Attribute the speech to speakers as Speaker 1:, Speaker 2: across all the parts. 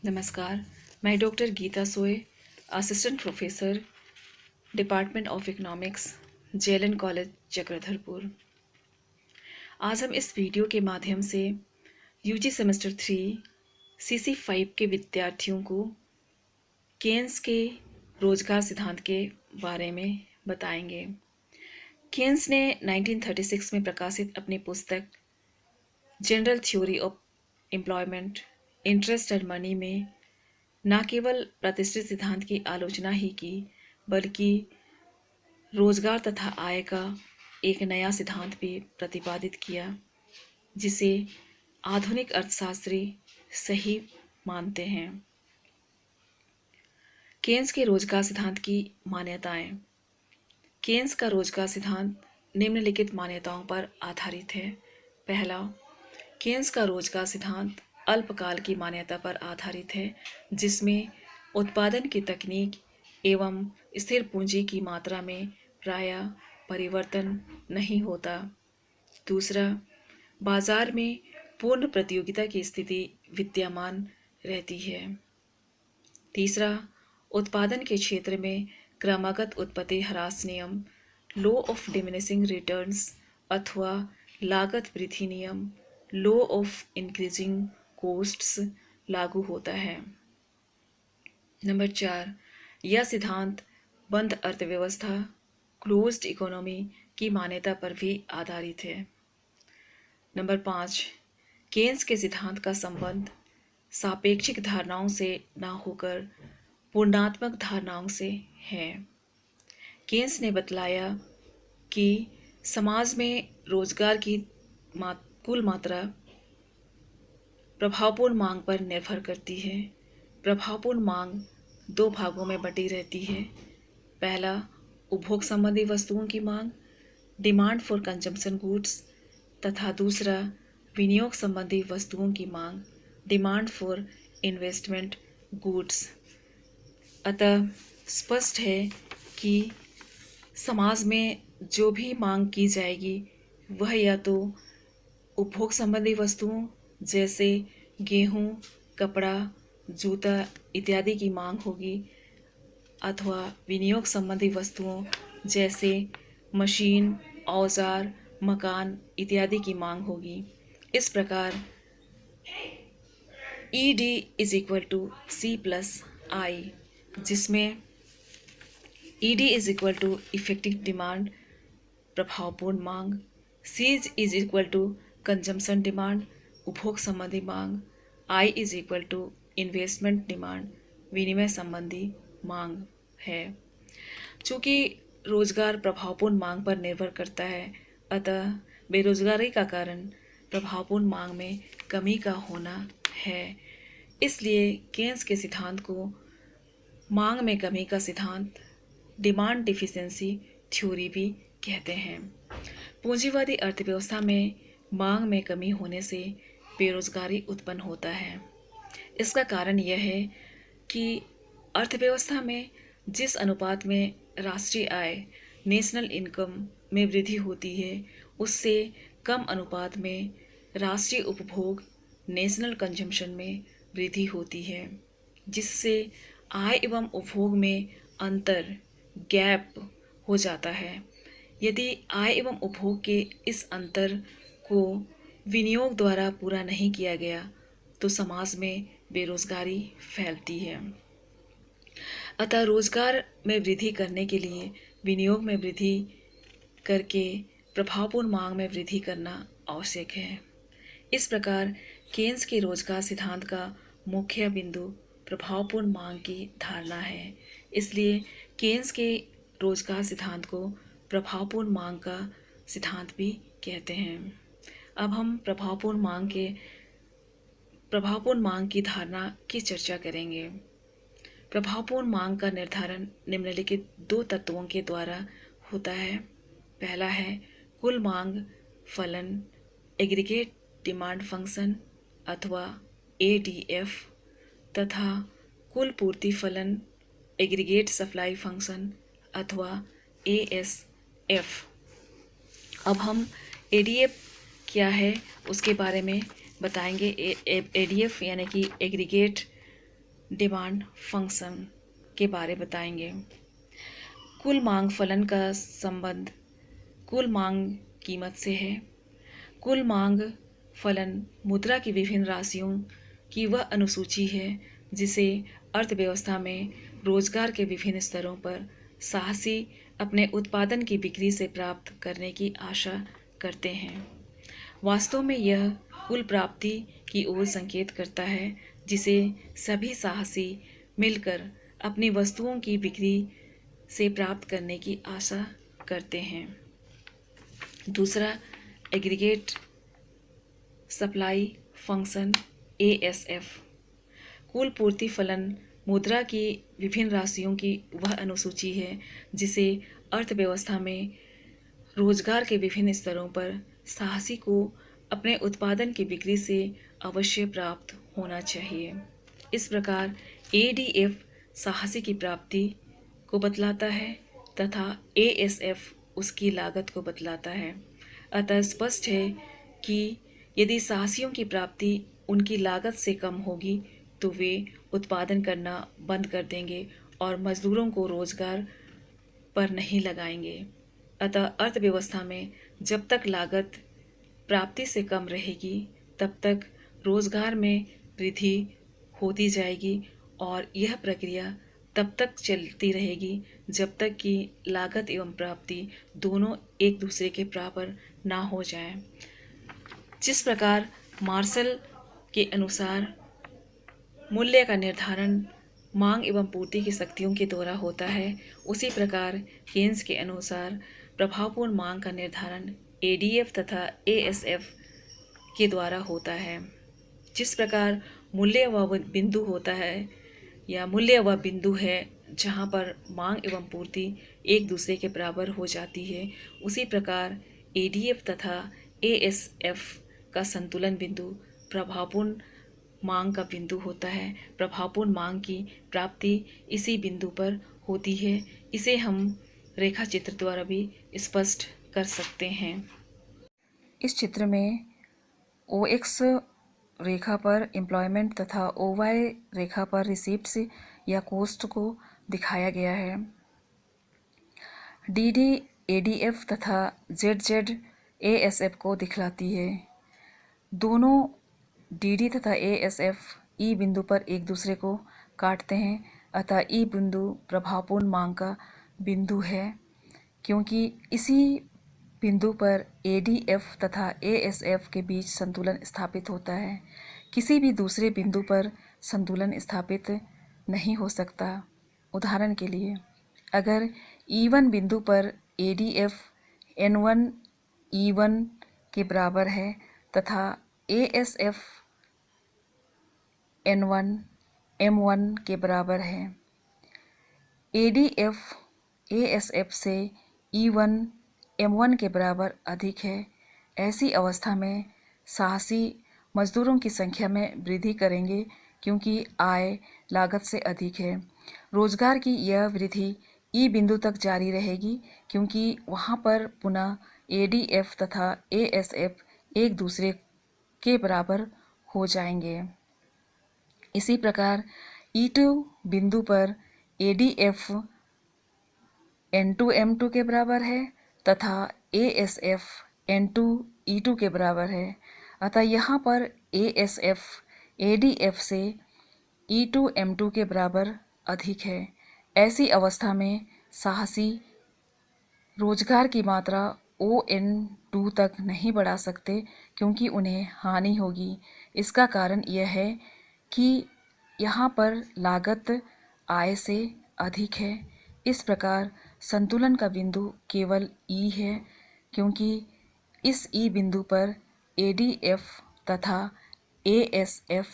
Speaker 1: नमस्कार, मैं डॉक्टर गीता सोए, assistant professor, department of economics, JLN college, Chakradharpur. आज हम इस वीडियो के माध्यम से यूजी सेमेस्टर 3 CC5 के विद्यार्थियों को केन्स के रोजगार सिद्धांत के बारे में बताएंगे। केन्स ने 1936 में प्रकाशित अपनी पुस्तक general theory of employment, interest and money में न केवल प्रतिष्ठित सिद्धांत की आलोचना ही की, बल्कि रोजगार तथा आय का एक नया सिद्धांत भी प्रतिपादित किया, जिसे आधुनिक अर्थशास्त्री सही मानते हैं। केन्स के रोजगार सिद्धांत की मान्यताएं। केन्स का रोजगार सिद्धांत निम्नलिखित मान्यताओं पर आधारित है। पहला, केन्स का रोजगार सिद्धांत अल्पकाल की मान्यता पर आधारित है, जिसमें उत्पादन की तकनीक एवं स्थिर पूंजी की मात्रा में प्रायः परिवर्तन नहीं होता। दूसरा, बाजार में पूर्ण प्रतियोगिता की स्थिति विद्यमान रहती है। तीसरा, उत्पादन के क्षेत्र में क्रमागत उत्पत्ति ह्रास नियम, लॉ ऑफ डिमिनिशिंग रिटर्न्स अथवा लागत वृद्धि नियम, लॉ ऑफ इंक्रीजिंग कॉस्ट्स लागू होता है। नंबर 4, यह सिद्धांत बंद अर्थव्यवस्था, क्लोज्ड इकोनॉमी की मान्यता पर भी आधारित है। नंबर 5, केन्स के सिद्धांत का संबंध सापेक्षिक धारणाओं से न होकर पूर्णात्मक धारणाओं से है। केन्स ने बतलाया कि समाज में रोजगार की कुल मात्रा प्रभावपूर्ण मांग पर निर्भर करती है। प्रभावपूर्ण मांग दो भागों में बटी रहती है। पहला, उपभोग संबंधी वस्तुओं की मांग, डिमांड फॉर कंजम्पशन गुड्स, तथा दूसरा, विनियोग संबंधी वस्तुओं की मांग, डिमांड फॉर इन्वेस्टमेंट गुड्स। अतः स्पष्ट है कि समाज में जो भी मांग की जाएगी वह या तो उपभोग संबंधी वस्तुओं जैसे गेहूं, कपड़ा, जूता इत्यादि की मांग होगी, अथवा विनियोग संबंधी वस्तुओं जैसे मशीन, औजार, मकान इत्यादि की मांग होगी। इस प्रकार ED is equal to C+I, जिसमें ED is equal to effective demand प्रभावपूर्ण मांग, C is equal to consumption demand उपभोग संबंधी मांग, I is equal to investment demand विनिमय संबंधी मांग है। चूँकि रोजगार प्रभावपूर्ण मांग पर निर्भर करता है, अतः बेरोजगारी का कारण प्रभावपूर्ण मांग में कमी का होना है। इसलिए केन्स के सिद्धांत को मांग में कमी का सिद्धांत, डिमांड डिफिशिएंसी थ्योरी भी कहते हैं। पूंजीवादी अर्थव्यवस्था में मांग में कमी होने से बेरोजगारी उत्पन्न होता है। इसका कारण यह है कि अर्थव्यवस्था में जिस अनुपात में राष्ट्रीय आय नेशनल इनकम में वृद्धि होती है, उससे कम अनुपात में राष्ट्रीय उपभोग नेशनल कंजम्पशन में वृद्धि होती है, जिससे आय एवं उपभोग में अंतर गैप हो जाता है। यदि आय एवं उपभोग के इस अंतर को विनियोग द्वारा पूरा नहीं किया गया तो समाज में बेरोजगारी फैलती है। अतः रोजगार में वृद्धि करने के लिए विनियोग में वृद्धि करके प्रभावपूर्ण मांग में वृद्धि करना आवश्यक है। इस प्रकार केन्स के रोजगार सिद्धांत का मुख्य बिंदु प्रभावपूर्ण मांग की धारणा है। इसलिए केन्स के रोजगार सिद्धांत को प्रभावपूर्ण मांग का सिद्धांत भी कहते हैं। अब हम प्रभावपूर्ण मांग की धारणा की चर्चा करेंगे। प्रभावपूर्ण मांग का निर्धारण निम्नलिखित दो तत्वों के द्वारा होता है। पहला है कुल मांग फलन, एग्रीगेट डिमांड फंक्शन अथवा ADF, तथा कुल पूर्ति फलन, एग्रीगेट सप्लाई फंक्शन अथवा ASF। अब हम ADF क्या है उसके बारे में बताएंगे। ADF यानी कि एग्रीगेट डिमांड फंक्शन के बारे बताएंगे। कुल मांग फलन का संबंध कुल मांग कीमत से है। कुल मांग फलन मुद्रा की विभिन्न राशियों की वह अनुसूची है जिसे अर्थव्यवस्था में रोजगार के विभिन्न स्तरों पर साहसी अपने उत्पादन की बिक्री से प्राप्त करने की आशा करते हैं। वास्तव में यह कुल प्राप्ति की ओर संकेत करता है जिसे सभी साहसी मिलकर अपनी वस्तुओं की बिक्री से प्राप्त करने की आशा करते हैं। दूसरा, एग्रीगेट सप्लाई फंक्शन ASF। कुल पूर्ति फलन मुद्रा की विभिन्न राशियों की वह अनुसूची है जिसे अर्थव्यवस्था में रोजगार के विभिन्न स्तरों पर साहसी को अपने उत्पादन की बिक्री से अवश्य प्राप्त होना चाहिए। इस प्रकार ADF साहसी की प्राप्ति को बतलाता है तथा ASF उसकी लागत को बतलाता है। अतः स्पष्ट है कि यदि साहसियों की प्राप्ति उनकी लागत से कम होगी तो वे उत्पादन करना बंद कर देंगे और मजदूरों को रोजगार पर नहीं लगाएंगे। अतः अर्थव्यवस्था में जब तक लागत प्राप्ति से कम रहेगी तब तक रोजगार में वृद्धि होती जाएगी और यह प्रक्रिया तब तक चलती रहेगी जब तक कि लागत एवं प्राप्ति दोनों एक दूसरे के बराबर ना हो जाए। जिस प्रकार मार्शल के अनुसार मूल्य का निर्धारण मांग एवं पूर्ति की शक्तियों के द्वारा होता है, उसी प्रकार केन्स के अनुसार प्रभावपूर्ण मांग का निर्धारण ADF तथा ASF के द्वारा होता है। जिस प्रकार मूल्य वह बिंदु होता है या मूल्य वह बिंदु है जहाँ पर मांग एवं पूर्ति एक दूसरे के बराबर हो जाती है, उसी प्रकार ADF तथा ASF का संतुलन बिंदु प्रभावपूर्ण मांग का बिंदु होता है। प्रभावपूर्ण मांग की प्राप्ति इसी बिंदु पर होती है। इसे हम रेखा चित्र द्वारा भी स्पष्ट कर सकते हैं। इस चित्र में OX रेखा पर एम्प्लॉयमेंट तथा OY रेखा पर रिसीप्ट्स या कोस्ट को दिखाया गया है। DD ADF तथा ZZ ASF को दिखलाती है। दोनों DD तथा ASF E बिंदु पर एक दूसरे को काटते हैं, अतः E बिंदु प्रभावपूर्ण मांग का बिंदु है क्योंकि इसी बिंदु पर ADF तथा ASF के बीच संतुलन स्थापित होता है। किसी भी दूसरे बिंदु पर संतुलन स्थापित नहीं हो सकता। उदाहरण के लिए, अगर E1 बिंदु पर ADF N1 E1 के बराबर है तथा ASF N1 M1 के बराबर है, ADF ASF से E1 M1 के बराबर अधिक है, ऐसी अवस्था में साहसी मजदूरों की संख्या में वृद्धि करेंगे क्योंकि आय लागत से अधिक है। रोजगार की यह वृद्धि E बिंदु तक जारी रहेगी क्योंकि वहाँ पर पुनः ADF तथा ASF एक दूसरे के बराबर हो जाएंगे। इसी प्रकार E2 बिंदु पर ADF N2 M2 के बराबर है तथा ASF N2 E2 के बराबर है, अतः यहाँ पर ASF ADF से E2 M2 के बराबर अधिक है। ऐसी अवस्था में साहसी रोजगार की मात्रा ON2 तक नहीं बढ़ा सकते क्योंकि उन्हें हानि होगी। इसका कारण यह है कि यहाँ पर लागत आय से अधिक है। इस प्रकार संतुलन का बिंदु केवल E है क्योंकि इस E बिंदु पर ADF तथा ASF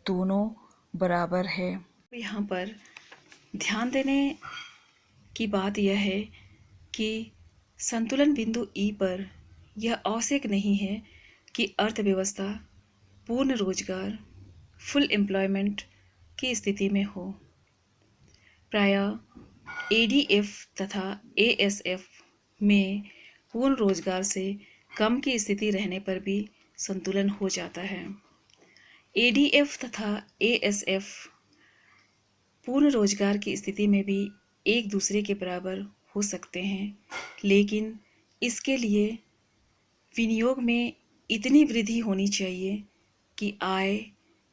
Speaker 1: दोनों बराबर है। यहाँ पर ध्यान देने की बात यह है कि संतुलन बिंदु E पर यह आवश्यक नहीं है कि अर्थव्यवस्था पूर्ण रोजगार फुल एम्प्लॉयमेंट की स्थिति में हो। प्रायः ADF तथा ASF में पूर्ण रोजगार से कम की स्थिति रहने पर भी संतुलन हो जाता है। ADF तथा ASF पूर्ण रोजगार की स्थिति में भी एक दूसरे के बराबर हो सकते हैं, लेकिन इसके लिए विनियोग में इतनी वृद्धि होनी चाहिए कि आय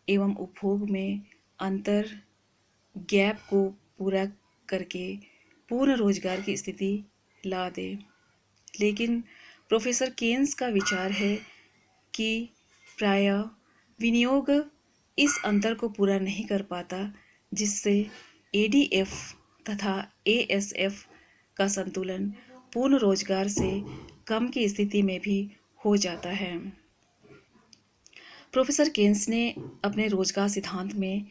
Speaker 1: एवं उपभोग में अंतर गैप को पूरा करके पूर्ण रोजगार की स्थिति ला दे। लेकिन प्रोफेसर केन्स का विचार है कि प्रायः विनियोग इस अंतर को पूरा नहीं कर पाता, जिससे एडीएफ तथा एएसएफ का संतुलन पूर्ण रोजगार से कम की स्थिति में भी हो जाता है। प्रोफेसर केन्स ने अपने रोजगार सिद्धांत में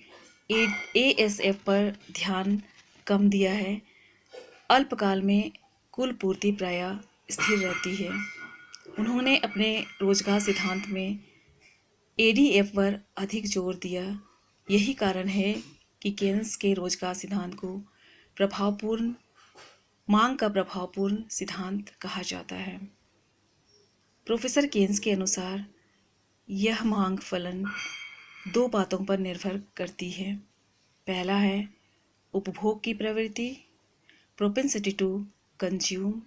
Speaker 1: एएसएफ पर ध्यान कम दिया है। अल्पकाल में कुल पूर्ति प्रायः स्थिर रहती है। उन्होंने अपने रोजगार सिद्धांत में एडीएफ पर अधिक जोर दिया। यही कारण है कि केन्स के रोजगार सिद्धांत को मांग का प्रभावपूर्ण सिद्धांत कहा जाता है। प्रोफेसर केन्स के अनुसार यह मांग फलन दो बातों पर निर्भर करती है। पहला है उपभोग की प्रवृत्ति, प्रोपेंसिटी टू कंज्यूम,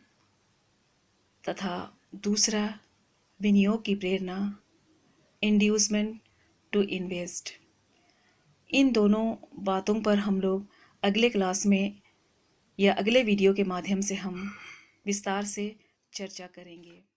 Speaker 1: तथा दूसरा विनियोग की प्रेरणा, इंड्यूसमेंट टू इन्वेस्ट। इन दोनों बातों पर हम लोग अगले क्लास में या अगले वीडियो के माध्यम से हम विस्तार से चर्चा करेंगे।